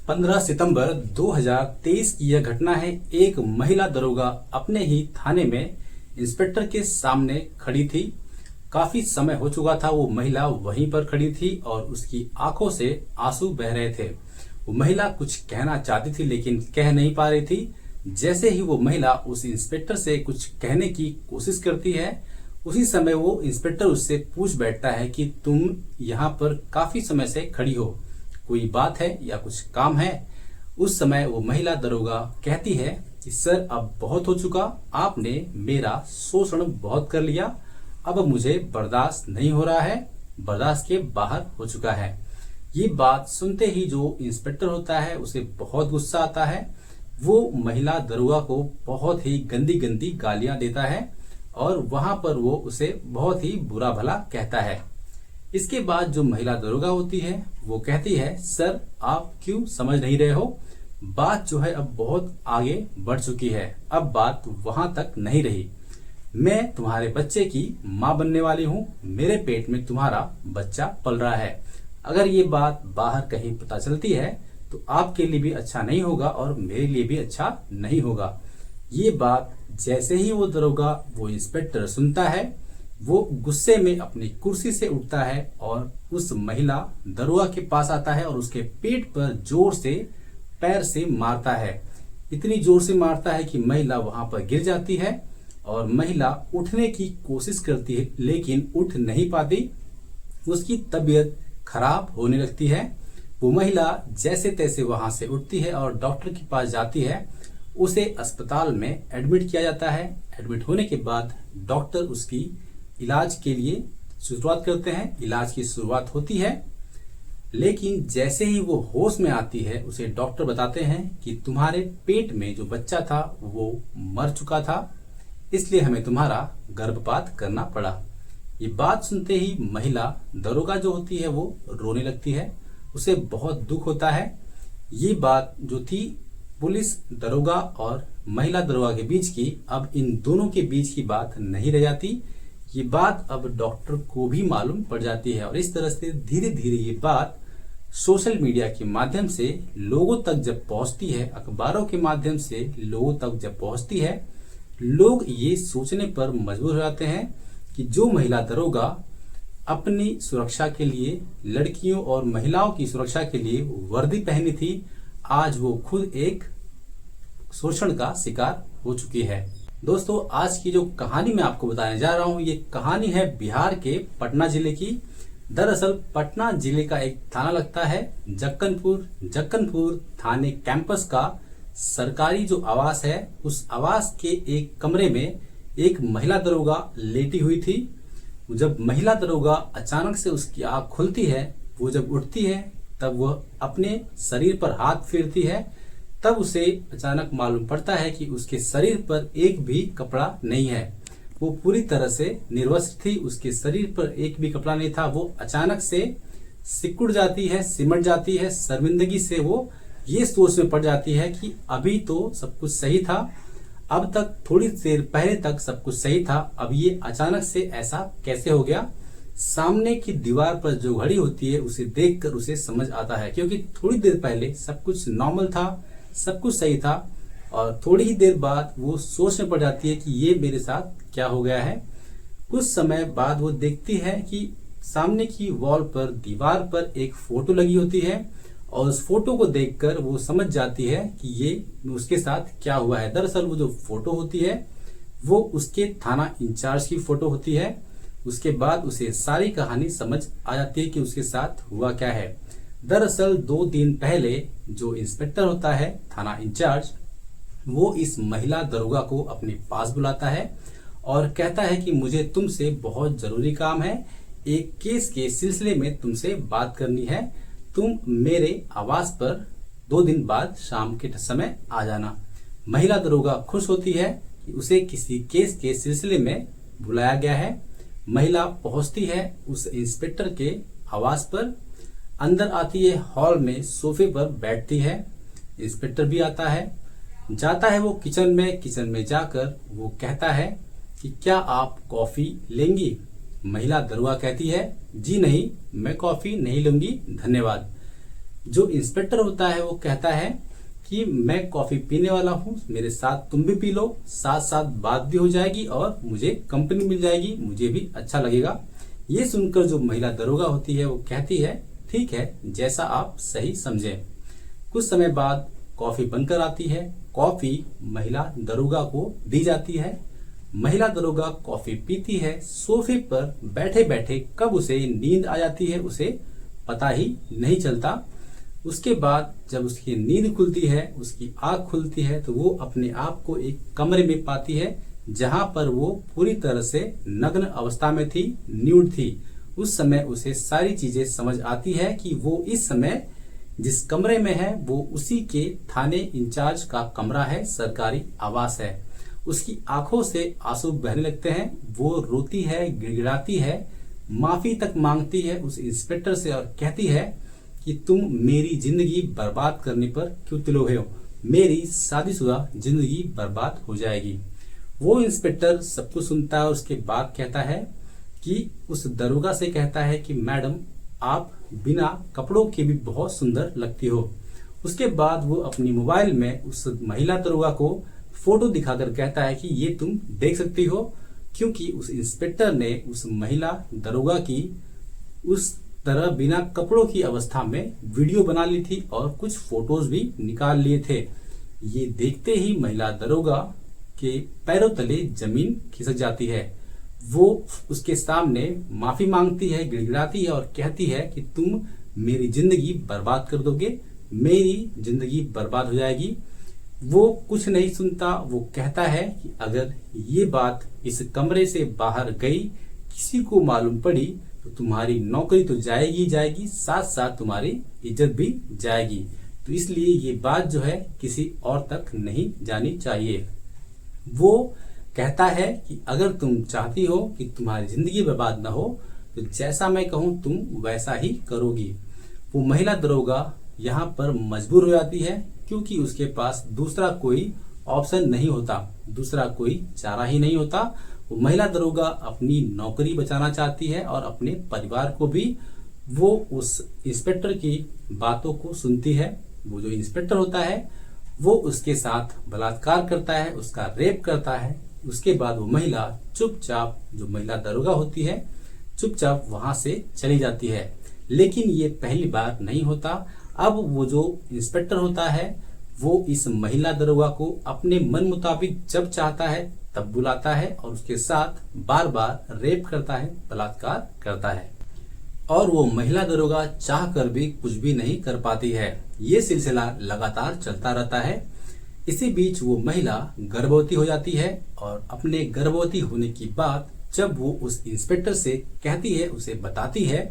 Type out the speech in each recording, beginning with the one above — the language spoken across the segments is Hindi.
15 सितंबर 2023 की यह घटना है। एक महिला दरोगा अपने ही थाने में इंस्पेक्टर के सामने खड़ी थी। काफी समय हो चुका था, वो महिला वहीं पर खड़ी थी और उसकी आंखों से आंसू बह रहे थे। वो महिला कुछ कहना चाहती थी लेकिन कह नहीं पा रही थी। जैसे ही वो महिला उस इंस्पेक्टर से कुछ कहने की कोशिश करती है, उसी समय वो इंस्पेक्टर उससे पूछ बैठता है कि तुम यहाँ पर काफी समय से खड़ी हो, कोई बात है या कुछ काम है। उस समय वो महिला दरोगा कहती है कि सर अब बहुत हो चुका, आपने मेरा शोषण बहुत कर लिया, अब मुझे बर्दाश्त नहीं हो रहा है, बर्दाश्त के बाहर हो चुका है। ये बात सुनते ही जो इंस्पेक्टर होता है उसे बहुत गुस्सा आता है। वो महिला दरोगा को बहुत ही गंदी गंदी गालियां देता है और वहां पर वो उसे बहुत ही बुरा भला कहता है। इसके बाद जो महिला दरोगा होती है वो कहती है सर आप क्यों समझ नहीं रहे हो, बात जो है अब बहुत आगे बढ़ चुकी है, अब बात वहां तक नहीं रही। मैं तुम्हारे बच्चे की माँ बनने वाली हूँ, मेरे पेट में तुम्हारा बच्चा पल रहा है। अगर ये बात बाहर कहीं पता चलती है तो आपके लिए भी अच्छा नहीं होगा और मेरे लिए भी अच्छा नहीं होगा। ये बात जैसे ही वो दरोगा वो इंस्पेक्टर सुनता है, वो गुस्से में अपनी कुर्सी से उठता है और उस महिला दरोगा के पास आता है और उसके पेट पर जोर से पैर से मारता है। इतनी जोर से मारता है कि महिला वहां पर गिर जाती है और महिला उठने की कोशिश करती है लेकिन उठ नहीं पाती। उसकी तबीयत खराब होने लगती है। वो महिला जैसे तैसे वहां से उठती है और डॉक्टर के पास जाती है। उसे अस्पताल में एडमिट किया जाता है। एडमिट होने के बाद डॉक्टर उसकी इलाज के लिए शुरुआत करते हैं। इलाज की शुरुआत होती है लेकिन जैसे ही वो होश में आती है उसे डॉक्टर बताते हैं कि तुम्हारे पेट में जो बच्चा था वो मर चुका था, इसलिए हमें तुम्हारा गर्भपात करना पड़ा। ये बात सुनते ही महिला दरोगा जो होती है वो रोने लगती है, उसे बहुत दुख होता है। ये बात जो थी पुलिस दरोगा और महिला दरोगा के बीच की, अब इन दोनों के बीच की बात नहीं रह जाती। ये बात अब डॉक्टर को भी मालूम पड़ जाती है और इस तरह से धीरे धीरे ये बात सोशल मीडिया के माध्यम से लोगों तक जब पहुंचती है, अखबारों के माध्यम से लोगों तक जब पहुंचती है, लोग ये सोचने पर मजबूर हो जाते हैं कि जो महिला दरोगा अपनी सुरक्षा के लिए, लड़कियों और महिलाओं की सुरक्षा के लिए वर्दी पहनी थी, आज वो खुद एक शोषण का शिकार हो चुकी है। दोस्तों, आज की जो कहानी मैं आपको बताने जा रहा हूँ, ये कहानी है बिहार के पटना जिले की। दरअसल पटना जिले का एक थाना लगता है जक्कनपुर। जक्कनपुर थाने कैंपस का सरकारी जो आवास है, उस आवास के एक कमरे में एक महिला दरोगा लेटी हुई थी। जब महिला दरोगा अचानक से उसकी आंख खुलती है, वो जब उठती है तब वह अपने शरीर पर हाथ फेरती है। तब उसे अचानक मालूम पड़ता है कि उसके शरीर पर एक भी कपड़ा नहीं है। वो पूरी तरह से निर्वस्त्र थी, उसके शरीर पर एक भी कपड़ा नहीं था। वो अचानक से सिकुड़ जाती है, सिमट जाती है। शर्मिंदगी से वो ये सोच में पड़ जाती है कि अभी तो सब कुछ सही था, अब तक थोड़ी देर पहले तक सब कुछ सही था, अब ये अचानक से ऐसा कैसे हो गया। सामने की दीवार पर जो घड़ी होती है उसे देखकर उसे समझ आता है, क्योंकि थोड़ी देर पहले सब कुछ नॉर्मल था, सब कुछ सही था और थोड़ी ही देर बाद वो सोचने पड़ जाती है कि ये मेरे साथ क्या हो गया है। कुछ समय बाद वो देखती है कि सामने की वॉल पर, दीवार पर एक फोटो लगी होती है और उस फोटो को देखकर वो समझ जाती है कि ये उसके साथ क्या हुआ है। दरअसल वो जो फोटो होती है वो उसके थाना इंचार्ज की फोटो होती है। उसके बाद उसे सारी कहानी समझ आ जाती है कि उसके साथ हुआ क्या है। दरअसल 2 दिन पहले जो इंस्पेक्टर होता है थाना इंचार्ज, वो इस महिला दरोगा को अपने पास बुलाता है और कहता है कि मुझे तुमसे बहुत जरूरी काम है, एक केस के सिलसिले में तुमसे बात करनी है, तुम मेरे आवास पर 2 दिन बाद शाम के समय आ जाना। महिला दरोगा खुश होती है कि उसे किसी केस के सिलसिले में बुलाया गया है। महिला पहुंचती है उस इंस्पेक्टर के आवास पर, अंदर आती है, हॉल में सोफे पर बैठती है। इंस्पेक्टर भी आता है, जाता है वो किचन में। किचन में जाकर वो कहता है कि क्या आप कॉफी लेंगी। महिला दरोगा कहती है जी नहीं, मैं कॉफी नहीं लूंगी, धन्यवाद। जो इंस्पेक्टर होता है वो कहता है कि मैं कॉफी पीने वाला हूँ, मेरे साथ तुम भी पी लो, साथ साथ बात भी हो जाएगी और मुझे कंपनी मिल जाएगी, मुझे भी अच्छा लगेगा। ये सुनकर जो महिला दरोगा होती है वो कहती है ठीक है, जैसा आप सही समझें। कुछ समय बाद कॉफी बनकर आती है। कॉफी महिला दरोगा को दी जाती है। महिला दरोगा कॉफी पीती है। सोफे पर बैठे बैठे कब उसे नींद आ जाती है उसे पता ही नहीं चलता। उसके बाद जब उसकी नींद खुलती है, उसकी आंख खुलती है, तो वो अपने आप को एक कमरे में पाती है जहां पर वो पूरी तरह से नग्न अवस्था में थी, न्यूड थी। उस समय उसे सारी चीजें समझ आती है कि वो इस समय जिस कमरे में है वो उसी के थाने इंचार्ज का कमरा है, सरकारी आवास है। उसकी आंखों से आंसू बहने लगते हैं। वो रोती है, गिड़गिड़ाती है, माफी तक मांगती है उस इंस्पेक्टर से और कहती है कि तुम मेरी जिंदगी बर्बाद करने पर क्यों तुले हुए हो, मेरी शादीशुदा जिंदगी बर्बाद हो जाएगी। वो इंस्पेक्टर सब कुछ सुनता है और उसके बाद कहता है कि उस दरोगा से कहता है कि मैडम आप बिना कपड़ों के भी बहुत सुंदर लगती हो। उसके बाद वो अपनी मोबाइल में उस महिला दरोगा को फोटो दिखाकर कहता है कि ये तुम देख सकती हो, क्योंकि उस इंस्पेक्टर ने उस महिला दरोगा की उस तरह बिना कपड़ों की अवस्था में वीडियो बना ली थी और कुछ फोटोज भी निकाल लिए थे। ये देखते ही महिला दरोगा के पैरों तले जमीन खिसक जाती है। वो उसके सामने माफी मांगती है, गिड़गिड़ाती है और कहती है कि तुम मेरी जिंदगी बर्बाद कर दोगे, मेरी जिंदगी बर्बाद हो जाएगी। वो कुछ नहीं सुनता। वो कहता है कि अगर ये बात इस कमरे से बाहर गई, किसी को मालूम पड़ी, तो तुम्हारी नौकरी तो जाएगी जाएगी, साथ साथ तुम्हारी इज्जत भी जाएगी। तो इसलिए ये बात जो है किसी और तक नहीं जानी चाहिए। वो कहता है कि अगर तुम चाहती हो कि तुम्हारी जिंदगी बर्बाद ना हो, तो जैसा मैं कहूं तुम वैसा ही करोगी। वो महिला दरोगा यहाँ पर मजबूर हो जाती है, क्योंकि उसके पास दूसरा कोई ऑप्शन नहीं होता, दूसरा कोई चारा ही नहीं होता। वो महिला दरोगा अपनी नौकरी बचाना चाहती है और अपने परिवार को भी। वो उस इंस्पेक्टर की बातों को सुनती है। वो जो इंस्पेक्टर होता है वो उसके साथ बलात्कार करता है, उसका रेप करता है। उसके बाद वो महिला चुपचाप, जो महिला दरोगा होती है, चुपचाप वहां से चली जाती है। लेकिन ये पहली बार नहीं होता। अब वो जो इंस्पेक्टर होता है वो इस महिला दरोगा को अपने मन मुताबिक जब चाहता है तब बुलाता है और उसके साथ बार बार रेप करता है, बलात्कार करता है। और वो महिला दरोगा चाह कर भी कुछ भी नहीं कर पाती है। ये सिलसिला लगातार चलता रहता है। इसी बीच वो महिला गर्भवती हो जाती है और अपने गर्भवती होने की बात जब वो उस इंस्पेक्टर से कहती है, उसे बताती है,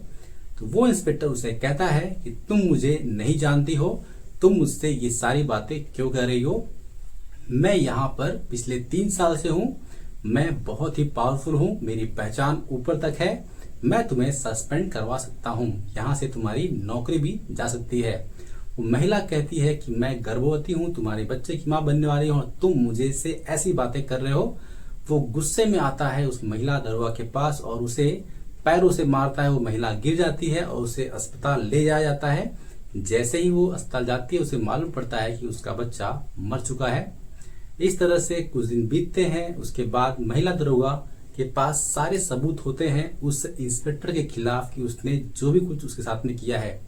तो वो इंस्पेक्टर उसे कहता है कि तुम मुझे नहीं जानती हो, तुम मुझसे ये सारी बातें क्यों कह रही हो। मैं यहाँ पर पिछले 3 साल से हूँ, मैं बहुत ही पावरफुल हूँ, मेरी पहचान ऊपर तक है, मैं तुम्हें सस्पेंड करवा सकता हूँ, यहाँ से तुम्हारी नौकरी भी जा सकती है। वो महिला कहती है कि मैं गर्भवती हूँ, तुम्हारे बच्चे की माँ बनने वाली हूँ, तुम मुझे से ऐसी बातें कर रहे हो। वो गुस्से में आता है उस महिला दरोगा के पास और उसे पैरों से मारता है। वो महिला गिर जाती है और उसे अस्पताल ले जाया जाता है। जैसे ही वो अस्पताल जाती है उसे मालूम पड़ता है कि उसका बच्चा मर चुका है। इस तरह से कुछ दिन बीतते हैं। उसके बाद महिला दरोगा के पास सारे सबूत होते हैं उस इंस्पेक्टर के खिलाफ कि उसने जो भी कुछ उसके साथ में किया है।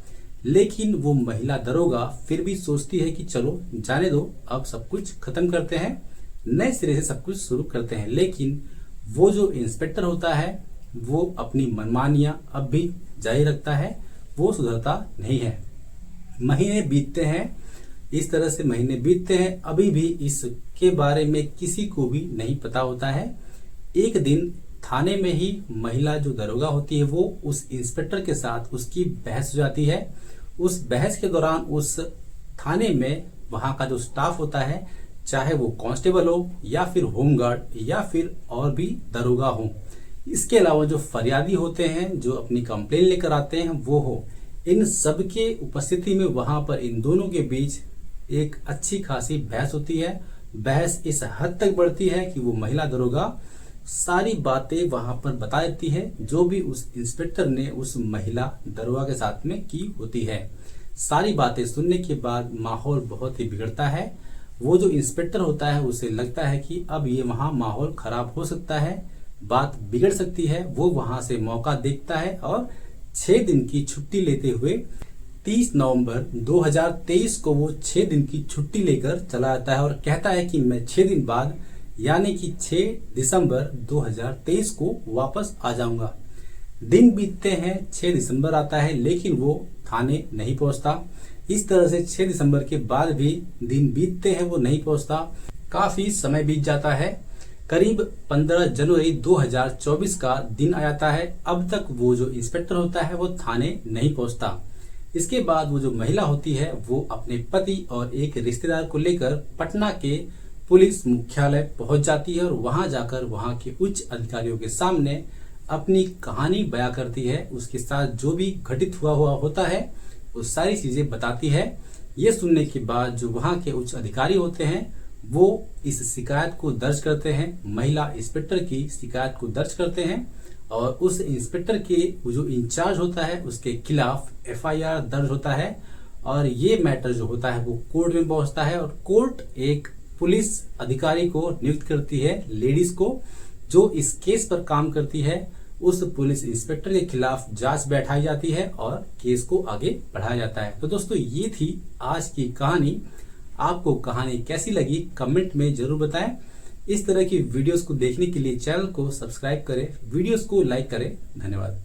लेकिन वो महिला दरोगा फिर भी सोचती है कि चलो जाने दो, अब सब कुछ खत्म करते हैं, नए सिरे से सब कुछ शुरू करते हैं। लेकिन वो जो इंस्पेक्टर होता है वो अपनी मनमानियां अब भी जारी रखता है, वो सुधरता नहीं है। महीने बीतते हैं, इस तरह से महीने बीतते हैं, अभी भी इसके बारे में किसी को भी नहीं पता होता है। एक दिन थाने में ही महिला जो दरोगा होती है वो उस इंस्पेक्टर के साथ उसकी बहस हो जाती है। उस बहस के दौरान उस थाने में वहां का जो स्टाफ होता है, चाहे वो कांस्टेबल हो या फिर होमगार्ड या फिर और भी दरोगा हो, इसके अलावा जो फरियादी होते हैं, जो अपनी कंप्लेन लेकर आते हैं वो हो, इन सब के उपस्थिति में वहां पर इन दोनों के बीच एक अच्छी खासी बहस होती है। बहस इस हद तक बढ़ती है कि वो महिला दरोगा सारी बातें वहां पर बता देती है जो भी उस इंस्पेक्टर ने उस महिला दरोगा के साथ में की होती है। सारी बातें सुनने के बाद माहौल बहुत ही बिगड़ता है। वो जो इंस्पेक्टर होता है उसे लगता है कि अब ये वहां माहौल खराब हो सकता है, बात बिगड़ सकती है। वो वहां से मौका देखता है और 6 दिन की छुट्टी लेते हुए 30 नवंबर 2023 को वो 6 दिन की छुट्टी लेकर चला जाता है और कहता है कि मैं 6 दिन बाद यानी कि 6 दिसंबर 2023 को वापस आ जाऊंगा। दिन बीतते हैं, 6 दिसंबर आता है, लेकिन वो थाने नहीं पहुंचता। इस तरह से 6 दिसंबर के बाद भी दिन बीतते हैं, वो नहीं पहुंचता। काफी समय बीत जाता है। करीब 15 जनवरी 2024 का दिन आ जाता है। अब तक वो जो इंस्पेक्टर होता है वो थाने नहीं पहुंचता। इसके बाद वो जो महिला होती है वो अपने पति और एक रिश्तेदार को लेकर पटना के पुलिस मुख्यालय पहुंच जाती है और वहां जाकर वहां के उच्च अधिकारियों के सामने अपनी कहानी बयां करती है। उसके साथ जो भी घटित हुआ होता है वो सारी चीजें बताती है। ये सुनने के बाद जो वहां के उच्च अधिकारी होते हैं वो इस शिकायत को दर्ज करते हैं, महिला इंस्पेक्टर की शिकायत को दर्ज करते हैं और उस इंस्पेक्टर के जो इंचार्ज होता है उसके खिलाफ FIR दर्ज होता है और ये मैटर जो होता है वो कोर्ट में पहुंचता है और कोर्ट एक पुलिस अधिकारी को नियुक्त करती है, लेडीज को, जो इस केस पर काम करती है। उस पुलिस इंस्पेक्टर के खिलाफ जांच बैठाई जाती है और केस को आगे बढ़ाया जाता है। तो दोस्तों ये थी आज की कहानी। आपको कहानी कैसी लगी कमेंट में जरूर बताएं। इस तरह की वीडियोस को देखने के लिए चैनल को सब्सक्राइब करें, वीडियोस को लाइक करें। धन्यवाद।